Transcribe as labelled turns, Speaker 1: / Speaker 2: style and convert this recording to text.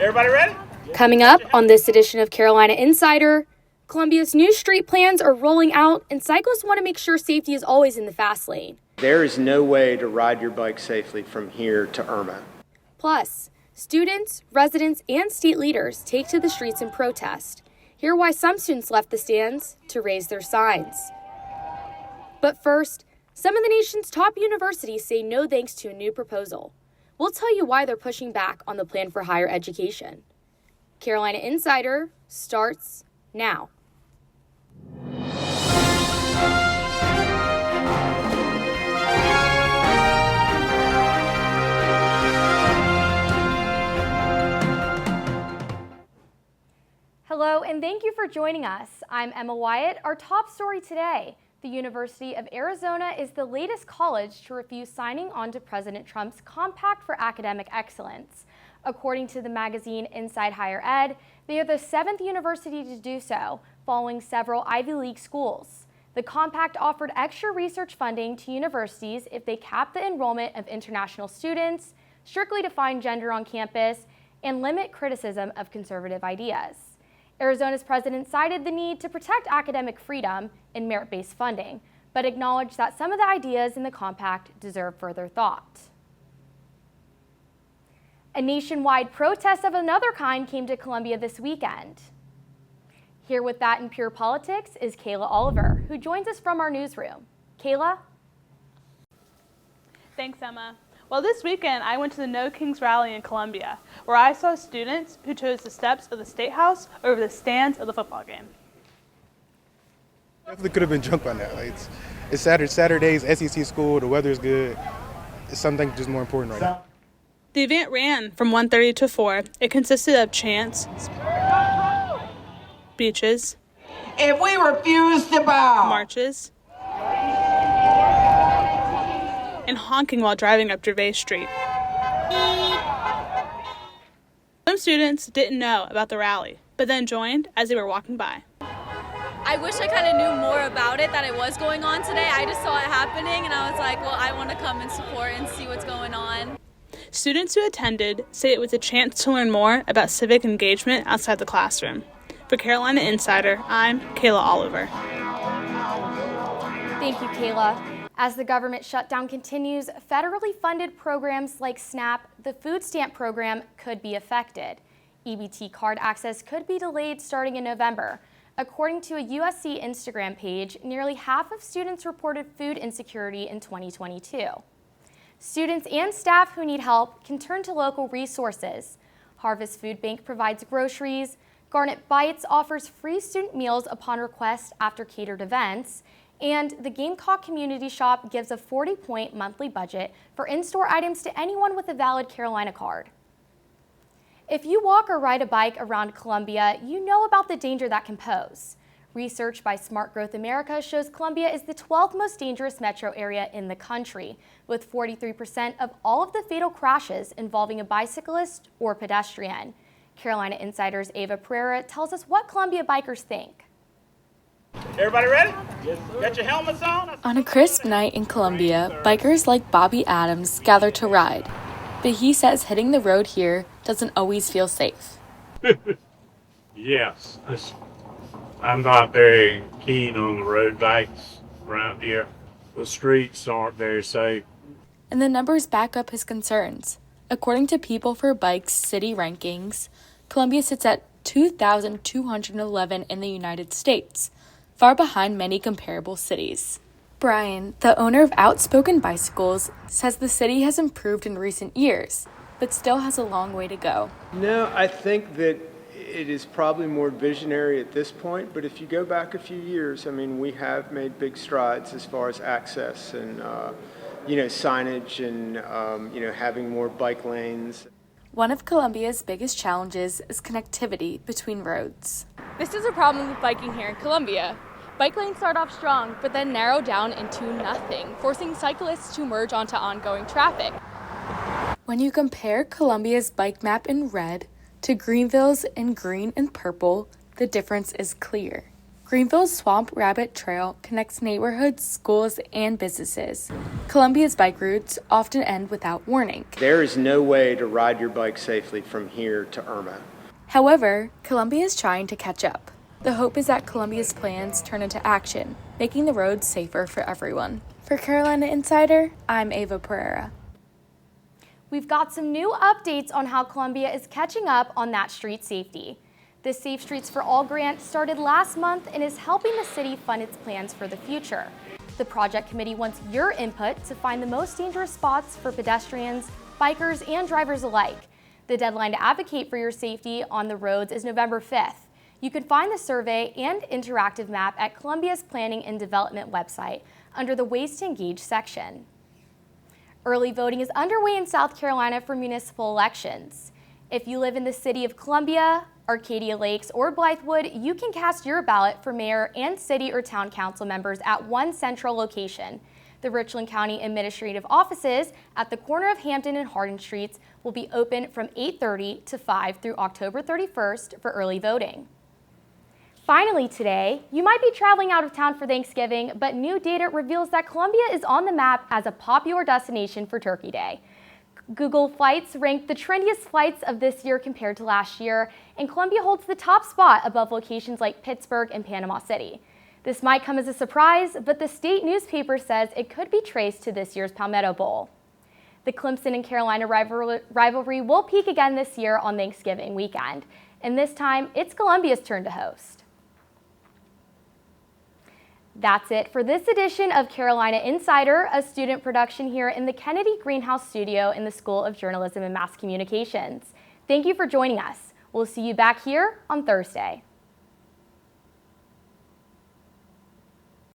Speaker 1: Everybody ready?
Speaker 2: Coming up on this edition of Carolina Insider, Columbia's new street plans are rolling out, and cyclists want to make sure safety is always in the fast lane.
Speaker 3: There is no way to ride your bike safely from here to Irma.
Speaker 2: Plus, students, residents, and state leaders take to the streets in protest. Hear why some students left the stands to raise their signs. But first, some of the nation's top universities say no thanks to a new proposal. We'll tell you why they're pushing back on the plan for higher education. Carolina Insider starts now. Hello, and thank you for joining us. I'm Emma Wyatt. Our top story today: the University of Arizona is the latest college to refuse signing on to President Trump's Compact for Academic Excellence. According to the magazine Inside Higher Ed, they are the 7th university to do so, following several Ivy League schools. The compact offered extra research funding to universities if they cap the enrollment of international students, strictly define gender on campus, and limit criticism of conservative ideas. Arizona's president cited the need to protect academic freedom and merit-based funding, but acknowledged that some of the ideas in the compact deserve further thought. A nationwide protest of another kind came to Columbia this weekend. Here with that in Pure Politics is Kayla Oliver, who joins us from our newsroom. Kayla?
Speaker 4: Thanks, Emma. Well, this weekend I went to the No Kings rally in Columbia, where I saw students who chose the steps of the State House over the stands of the football game.
Speaker 5: Definitely could have been drunk by now. It's Saturday's SEC school. The weather's good. It's something just more important right now.
Speaker 4: The event ran from 1:30 to 4. It consisted of chants, speeches,
Speaker 6: if we refuse to bow,
Speaker 4: marches, and honking while driving up Gervais Street. Some students didn't know about the rally, but then joined as they were walking by.
Speaker 7: I wish I kind of knew more about it, that it was going on today. I just saw it happening, and I was like, well, I want to come and support and see what's going on.
Speaker 4: Students who attended say it was a chance to learn more about civic engagement outside the classroom. For Carolina Insider, I'm Kayla Oliver.
Speaker 2: Thank you, Kayla. As the government shutdown continues, federally funded programs like SNAP, the food stamp program, could be affected. EBT card access could be delayed starting in November. According to a USC Instagram page, nearly half of students reported food insecurity in 2022. Students and staff who need help can turn to local resources. Harvest Food Bank provides groceries, Garnet Bites offers free student meals upon request after catered events, and the Gamecock Community Shop gives a 40-point monthly budget for in-store items to anyone with a valid Carolina card. If you walk or ride a bike around Columbia, you know about the danger that can pose. Research by Smart Growth America shows Columbia is the 12th most dangerous metro area in the country, with 43% of all of the fatal crashes involving a bicyclist or pedestrian. Carolina Insider's Ava Pereira tells us what Columbia bikers think.
Speaker 1: Everybody ready? Yes, sir. Got your helmets on?
Speaker 8: On a crisp night in Columbia, bikers like Bobby Adams gather to ride. But he says hitting the road here doesn't always feel safe.
Speaker 9: Yes, I'm not very keen on the road bikes around here. The streets aren't very safe.
Speaker 8: And the numbers back up his concerns. According to People for Bikes city rankings, Columbia sits at 2,211 in the United States, far behind many comparable cities. Brian, the owner of Outspoken Bicycles, says the city has improved in recent years, but still has a long way to go.
Speaker 3: No, I think that it is probably more visionary at this point, but if you go back a few years, I mean, we have made big strides as far as access and, signage and, having more bike lanes.
Speaker 8: One of Columbia's biggest challenges is connectivity between roads.
Speaker 10: This is a problem with biking here in Columbia. Bike lanes start off strong, but then narrow down into nothing, forcing cyclists to merge onto ongoing traffic.
Speaker 8: When you compare Columbia's bike map in red to Greenville's in green and purple, the difference is clear. Greenville's Swamp Rabbit Trail connects neighborhoods, schools, and businesses. Columbia's bike routes often end without warning.
Speaker 3: There is no way to ride your bike safely from here to Irma.
Speaker 8: However, Columbia is trying to catch up. The hope is that Columbia's plans turn into action, making the roads safer for everyone. For Carolina Insider, I'm Ava Pereira.
Speaker 2: We've got some new updates on how Columbia is catching up on that street safety. The Safe Streets for All grant started last month and is helping the city fund its plans for the future. The project committee wants your input to find the most dangerous spots for pedestrians, bikers, and drivers alike. The deadline to advocate for your safety on the roads is November 5th. You can find the survey and interactive map at Columbia's Planning and Development website under the Ways to Engage section. Early voting is underway in South Carolina for municipal elections. If you live in the city of Columbia, Arcadia Lakes, or Blythewood, you can cast your ballot for mayor and city or town council members at one central location. The Richland County Administrative Offices at the corner of Hampton and Hardin Streets will be open from 8:30 to 5 through October 31st for early voting. Finally today, you might be traveling out of town for Thanksgiving, but new data reveals that Columbia is on the map as a popular destination for Turkey Day. Google Flights ranked the trendiest flights of this year compared to last year, and Columbia holds the top spot above locations like Pittsburgh and Panama City. This might come as a surprise, but the state newspaper says it could be traced to this year's Palmetto Bowl. The Clemson and Carolina rivalry will peak again this year on Thanksgiving weekend, and this time it's Columbia's turn to host. That's it for this edition of Carolina Insider, a student production here in the Kennedy Greenhouse Studio in the School of Journalism and Mass Communications. Thank you for joining us. We'll see you back here on Thursday.